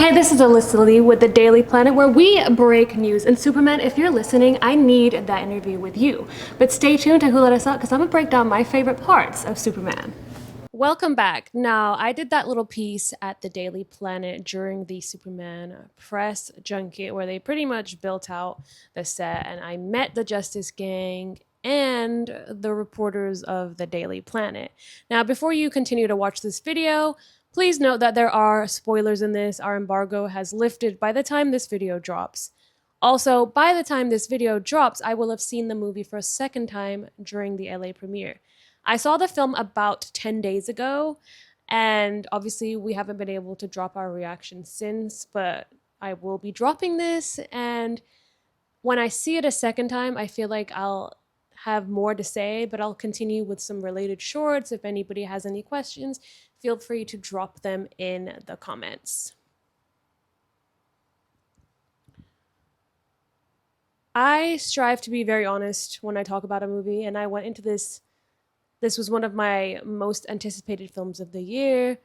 Hey, this is Alyssa Lee with the Daily Planet, where we break news. And Superman, if you're listening, I need that interview with you. But stay tuned to Who Let Us Out, because I'm going to break down my favorite parts of Superman. Welcome back. Now, I did that little piece at the Daily Planet during the Superman press junket where they pretty much built out the set, and I met the Justice Gang and the reporters of the Daily Planet. Now, before you continue to watch this video, please note that there are spoilers in this. Our embargo has lifted by the time this video drops. Also, by the time this video drops, I will have seen the movie for a second time during the LA premiere. I saw the film about 10 days ago, and obviously we haven't been able to drop our reaction since, but I will be dropping this, and when I see it a second time, I feel like I'll have more to say, but I'll continue with some related shorts. If anybody has any questions, feel free to drop them in the comments. I strive to be very honest when I talk about a movie, and I went into this was one of my most anticipated films of the year.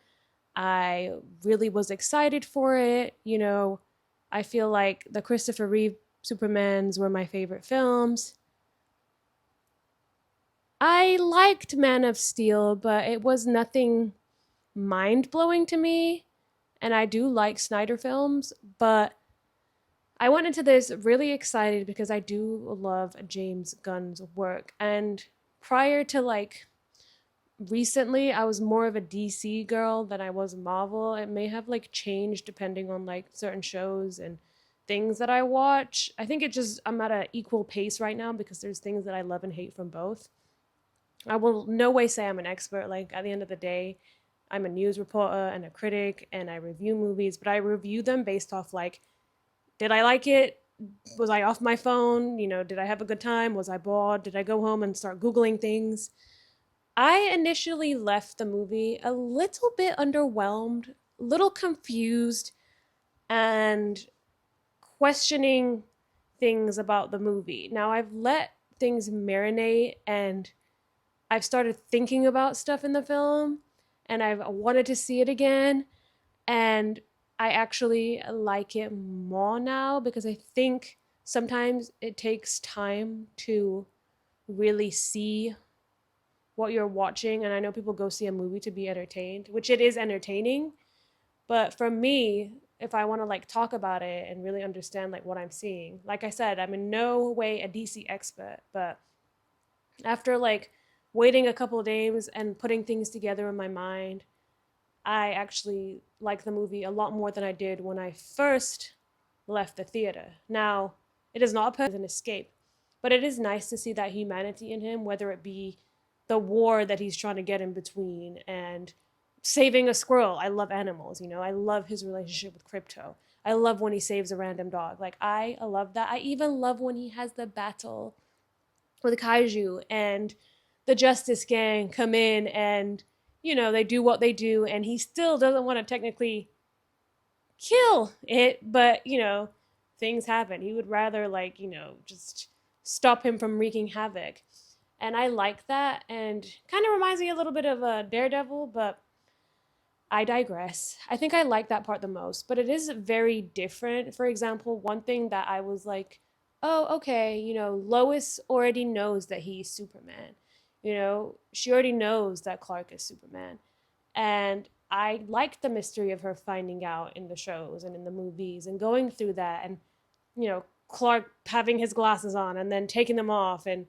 I really was excited for it. I feel like the Christopher Reeve Supermans were my favorite films. I liked Man of Steel, but it was nothing mind-blowing to me. And I do like Snyder films, but I went into this really excited because I do love James Gunn's work. And prior to recently, I was more of a DC girl than I was Marvel. It may have changed depending on certain shows and things that I watch. I think I'm at an equal pace right now because there's things that I love and hate from both. I will no way say I'm an expert. At the end of the day, I'm a news reporter and a critic, and I review movies, but I review them based off did I like it? Was I off my phone? Did I have a good time? Was I bored? Did I go home and start Googling things? I initially left the movie a little bit underwhelmed, a little confused, and questioning things about the movie. Now, I've let things marinate, and I've started thinking about stuff in the film, and I've wanted to see it again, and I actually like it more now because I think sometimes it takes time to really see what you're watching. And I know people go see a movie to be entertained, which it is entertaining, but for me, if I want to talk about it and really understand what I'm seeing, like I said, I'm in no way a DC expert, but after waiting a couple of days and putting things together in my mind, I actually like the movie a lot more than I did when I first left the theater. Now, it is not an escape, but it is nice to see that humanity in him, whether it be the war that he's trying to get in between and saving a squirrel. I love animals, I love his relationship with Crypto. I love when he saves a random dog. I love that. I even love when he has the battle with Kaiju and the Justice Gang come in and, they do what they do, and he still doesn't want to technically kill it, but, things happen. He would rather, just stop him from wreaking havoc. And I like that, and kind of reminds me a little bit of a Daredevil, but I digress. I think I like that part the most, but it is very different. For example, one thing that I was like, oh, okay, Lois already knows that he's Superman. She already knows that Clark is Superman. And I like the mystery of her finding out in the shows and in the movies and going through that, and, Clark having his glasses on and then taking them off and,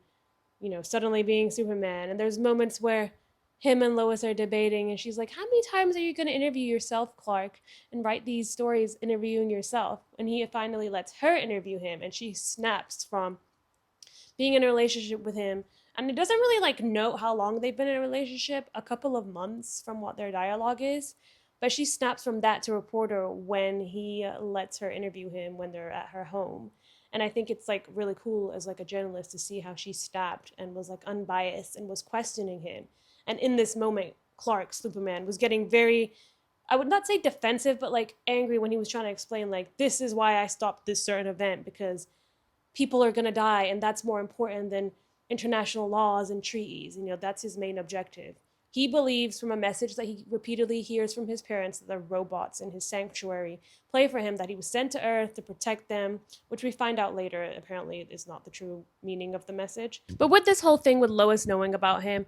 suddenly being Superman. And there's moments where him and Lois are debating, and she's like, how many times are you going to interview yourself, Clark, and write these stories interviewing yourself? And he finally lets her interview him, and she snaps from being in a relationship with him. And it doesn't really note how long they've been in a relationship, a couple of months from what their dialogue is. But she snaps from that to reporter when he lets her interview him when they're at her home. And I think it's really cool as a journalist to see how she snapped and was unbiased and was questioning him. And in this moment, Clark, Superman, was getting very, I would not say defensive, but angry when he was trying to explain this is why I stopped this certain event, because people are going to die, and that's more important than international laws and treaties. That's his main objective. He believes from a message that he repeatedly hears from his parents that the robots in his sanctuary play for him, that he was sent to Earth to protect them, which we find out later apparently is not the true meaning of the message. But with this whole thing with Lois knowing about him,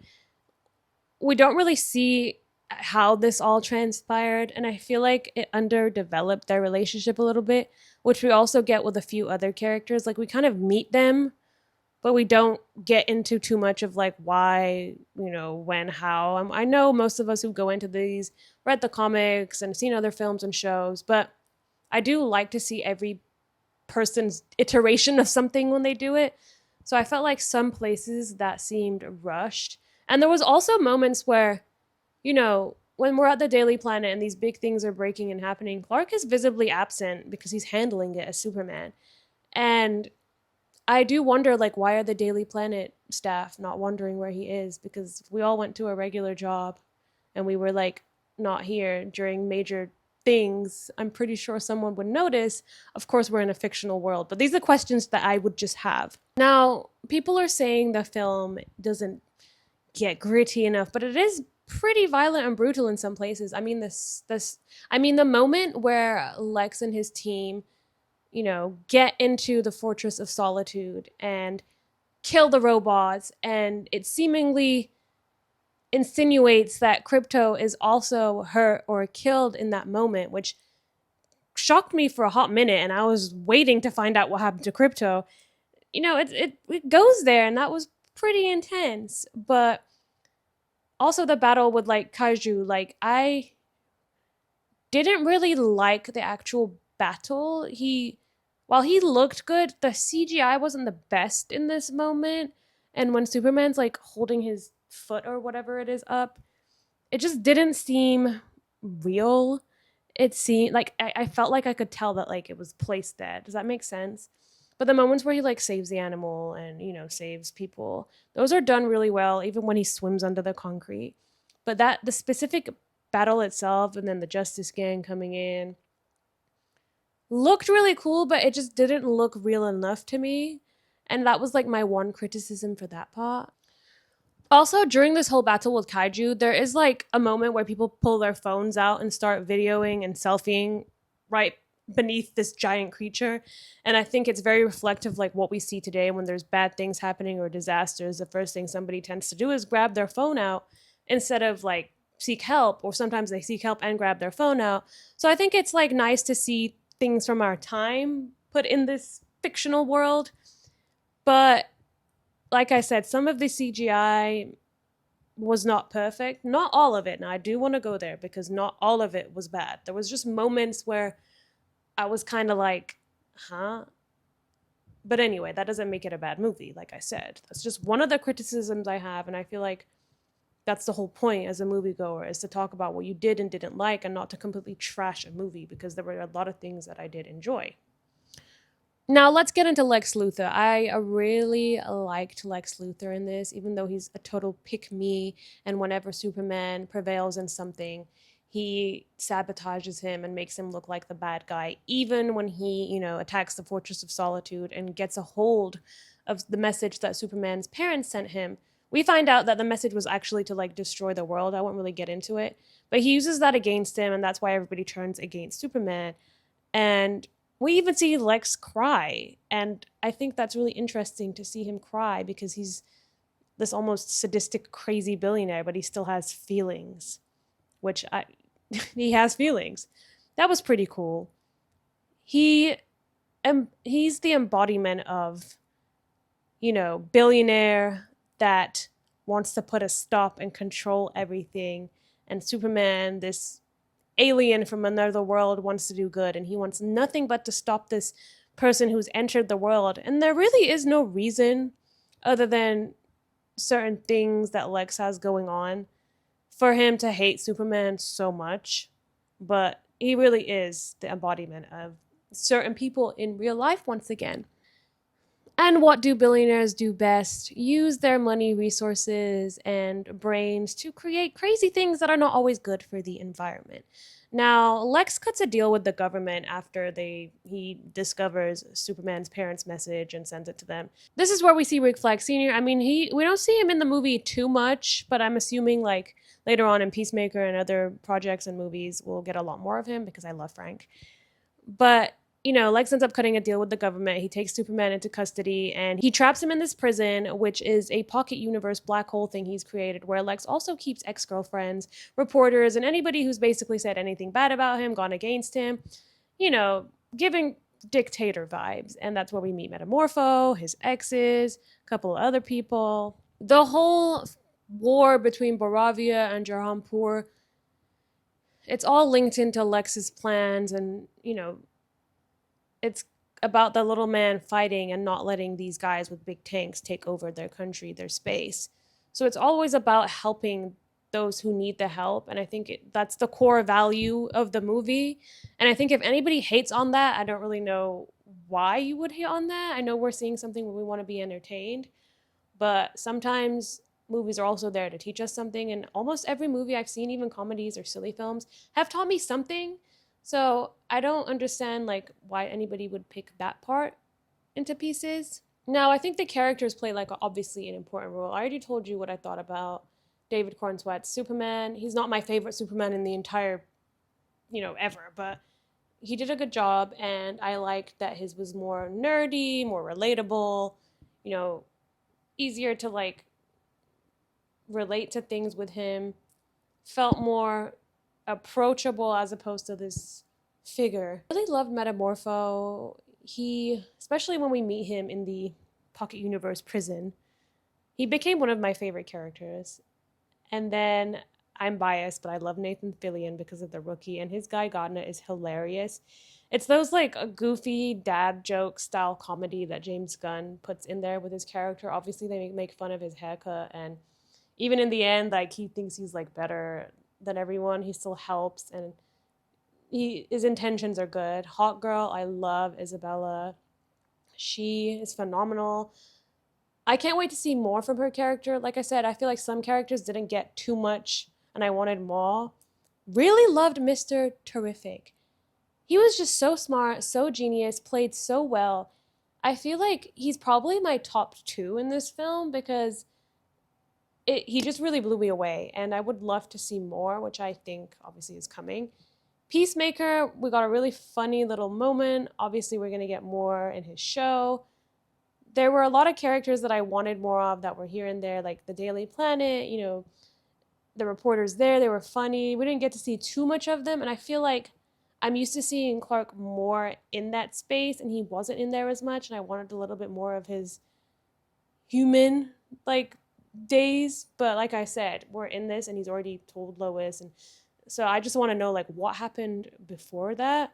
we don't really see how this all transpired, and I feel like it underdeveloped their relationship a little bit, which we also get with a few other characters. Like we kind of meet them, but we don't get into too much of like why, when, how. I know most of us who go into these read the comics and seen other films and shows, but I do like to see every person's iteration of something when they do it. So I felt like some places that seemed rushed. And there was also moments where, when we're at the Daily Planet and these big things are breaking and happening, Clark is visibly absent because he's handling it as Superman. And I do wonder, like, why are the Daily Planet staff not wondering where he is? Because if we all went to a regular job and we were, like, not here during major things, I'm pretty sure someone would notice. Of course, we're in a fictional world, but these are questions that I would just have. Now, people are saying the film doesn't get gritty enough, but it is pretty violent and brutal in some places. The moment where Lex and his team, get into the Fortress of Solitude and kill the robots, and it seemingly insinuates that Crypto is also hurt or killed in that moment, which shocked me for a hot minute, and I was waiting to find out what happened to Crypto. It goes there, and that was pretty intense. But also the battle with like kaiju, like I didn't really like the actual battle. While he looked good, the CGI wasn't the best in this moment. And when Superman's like holding his foot or whatever it is up, it just didn't seem real. It seemed like I felt like I could tell that like it was placed there. Does that make sense? But the moments where he like saves the animal and saves people, those are done really well, even when he swims under the concrete. But the specific battle itself and then the Justice Gang coming in looked really cool, but it just didn't look real enough to me. And that was like my one criticism for that part. Also, during this whole battle with kaiju, there is like a moment where people pull their phones out and start videoing and selfieing right beneath this giant creature. And I think it's very reflective, like what we see today when there's bad things happening or disasters. The first thing somebody tends to do is grab their phone out instead of like seek help, or sometimes they seek help and grab their phone out. So I think it's like nice to see things from our time put in this fictional world. But like I said, some of the CGI was not perfect. Not all of it. Now, I do want to go there because not all of it was bad. There was just moments where I was kind of like, huh? But anyway, that doesn't make it a bad movie, like I said. That's just one of the criticisms I have, and I feel like that's the whole point as a moviegoer, is to talk about what you did and didn't like and not to completely trash a movie, because there were a lot of things that I did enjoy. Now let's get into Lex Luthor. I really liked Lex Luthor in this, even though he's a total pick-me, and whenever Superman prevails in something, he sabotages him and makes him look like the bad guy, even when he, attacks the Fortress of Solitude and gets a hold of the message that Superman's parents sent him. We find out that the message was actually to like destroy the world. I won't really get into it, but he uses that against him, and that's why everybody turns against Superman. And we even see Lex cry, and I think that's really interesting to see him cry because he's this almost sadistic, crazy billionaire, but he still has feelings, which he has feelings. That was pretty cool. He's the embodiment of, billionaire that wants to put a stop and control everything, and Superman, this alien from another world, wants to do good, and he wants nothing but to stop this person who's entered the world. And there really is no reason other than certain things that Lex has going on for him to hate Superman so much. But he really is the embodiment of certain people in real life once again. And what do billionaires do best? Use their money, resources, and brains to create crazy things that are not always good for the environment. Now, Lex cuts a deal with the government after he discovers Superman's parents' message and sends it to them. This is where we see Rick Flag Sr. I mean, we don't see him in the movie too much, but I'm assuming like later on in Peacemaker and other projects and movies, we'll get a lot more of him because I love Frank. But Lex ends up cutting a deal with the government. He takes Superman into custody and he traps him in this prison, which is a pocket universe black hole thing he's created, where Lex also keeps ex girlfriends, reporters, and anybody who's basically said anything bad about him, gone against him, giving dictator vibes. And that's where we meet Metamorpho, his exes, a couple of other people. The whole war between Boravia and Jahanpur, it's all linked into Lex's plans, and it's about the little man fighting and not letting these guys with big tanks take over their country, their space. So it's always about helping those who need the help, and I think that's the core value of the movie. And I think if anybody hates on that, I don't really know why you would hate on that. I know we're seeing something where we want to be entertained, but sometimes movies are also there to teach us something, and almost every movie I've seen, even comedies or silly films, have taught me something. So I don't understand like why anybody would pick that part into pieces. Now I think the characters play like obviously an important role. I already told you what I thought about David Cornsweat's Superman. He's not my favorite Superman in the entire, ever, but he did a good job, and I liked that his was more nerdy, more relatable, you know, easier to like relate to things with him, felt more approachable as opposed to this figure. I really loved Metamorpho. He, especially when we meet him in the Pocket Universe prison, he became one of my favorite characters. And then I'm biased, but I love Nathan Fillion because of The Rookie, and his Guy Gardner is hilarious. It's those like a goofy dad joke style comedy that James Gunn puts in there with his character. Obviously, they make fun of his haircut, and even in the end, like he thinks he's like better than everyone. He still helps, and his intentions are good. Hot girl, I love Isabella. She is phenomenal. I can't wait to see more from her character. Like I said, I feel like some characters didn't get too much and I wanted more. Really loved Mr. Terrific. He was just so smart, so genius, played so well. I feel like he's probably my top two in this film because he just really blew me away, and I would love to see more, which I think obviously is coming. Peacemaker, we got a really funny little moment. Obviously, we're going to get more in his show. There were a lot of characters that I wanted more of that were here and there, like the Daily Planet, the reporters there, they were funny. We didn't get to see too much of them, and I feel like I'm used to seeing Clark more in that space, and he wasn't in there as much, and I wanted a little bit more of his human, like, days. But like I said, we're in this, and he's already told Lois, and so I just want to know, like, what happened before that.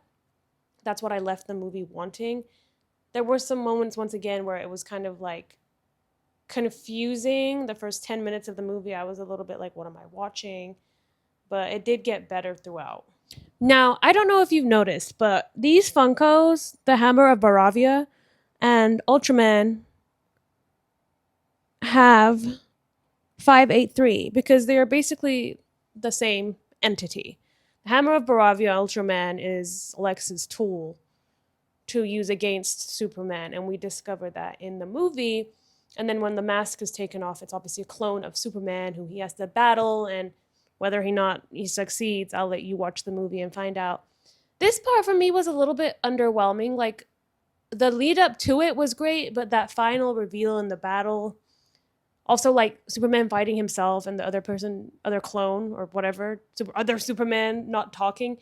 That's what I left the movie wanting. There were some moments, once again, where it was kind of, like, confusing. The first 10 minutes of the movie, I was a little bit like, what am I watching? But it did get better throughout. Now, I don't know if you've noticed, but these Funkos, the Hammer of Baravia and Ultraman, have 583 because they are basically the same entity. The Hammer of Baravia Ultraman is Lex's tool to use against Superman, and we discover that in the movie. And then when the mask is taken off, it's obviously a clone of Superman who he has to battle, and whether or not he succeeds, I'll let you watch the movie and find out. This part for me was a little bit underwhelming. Like, the lead up to it was great, but that final reveal in the battle, also like Superman fighting himself and the other clone or whatever, other Superman not talking,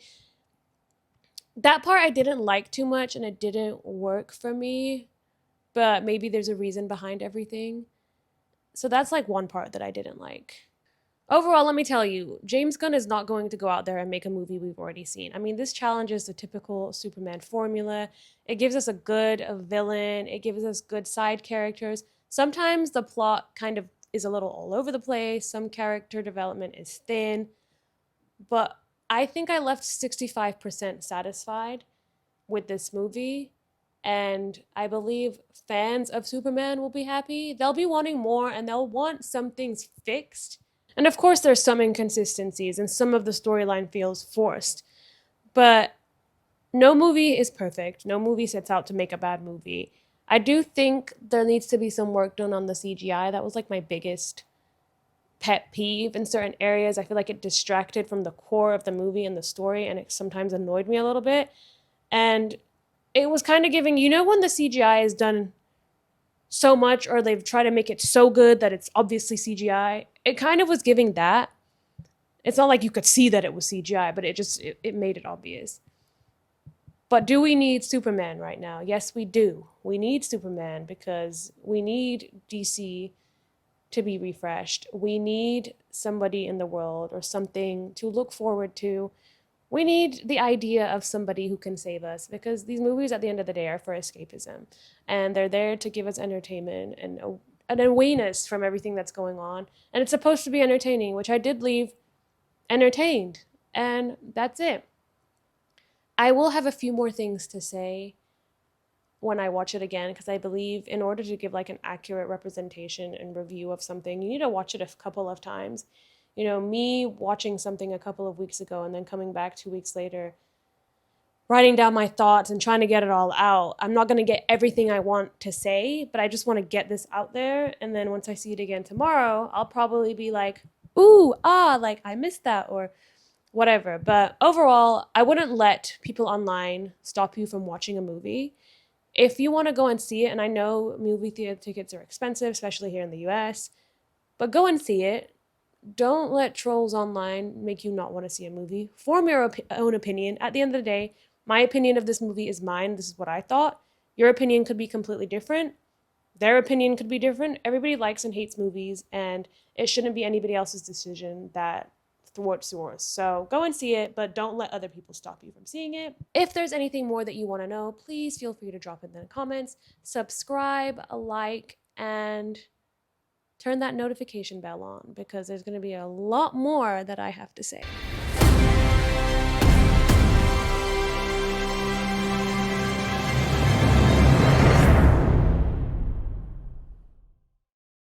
that part I didn't like too much and it didn't work for me, but maybe there's a reason behind everything. So that's like one part that I didn't like. Overall, let me tell you, James Gunn is not going to go out there and make a movie we've already seen. I mean, this challenges the typical Superman formula. It gives us a villain, it gives us good side characters. Sometimes the plot kind of is a little all over the place, some character development is thin, but I think I left 65% satisfied with this movie. And I believe fans of Superman will be happy. They'll be wanting more and they'll want some things fixed. And of course, there's some inconsistencies and some of the storyline feels forced. But no movie is perfect. No movie sets out to make a bad movie. I do think there needs to be some work done on the CGI. That was like my biggest pet peeve in certain areas. I feel like it distracted from the core of the movie and the story, and it sometimes annoyed me a little bit. And it was kind of giving, when the CGI is done so much, or they've tried to make it so good that it's obviously CGI, it kind of was giving that. It's not like you could see that it was CGI, but it made it obvious. But do we need Superman right now? Yes, we do. We need Superman because we need DC to be refreshed. We need somebody in the world or something to look forward to. We need the idea of somebody who can save us, because these movies at the end of the day are for escapism, and they're there to give us entertainment and an awareness from everything that's going on. And it's supposed to be entertaining, which I did leave entertained. And that's it. I will have a few more things to say when I watch it again, because I believe in order to give like an accurate representation and review of something, you need to watch it a couple of times. Me watching something a couple of weeks ago and then coming back 2 weeks later, writing down my thoughts and trying to get it all out. I'm not going to get everything I want to say, but I just want to get this out there. And then once I see it again tomorrow, I'll probably be like, ooh, like I missed that or whatever. But overall, I wouldn't let people online stop you from watching a movie. If you want to go and see it, and I know movie theater tickets are expensive, especially here in the US, but go and see it. Don't let trolls online make you not want to see a movie. Form your own opinion. At the end of the day, my opinion of this movie is mine. This is what I thought. Your opinion could be completely different. Their opinion could be different. Everybody likes and hates movies, and it shouldn't be anybody else's decision that thwarts yours. So go and see it, but don't let other people stop you from seeing it. If there's anything more that you want to know, please feel free to drop it in the comments. Subscribe, like, and turn that notification bell on, because there's going to be a lot more that I have to say.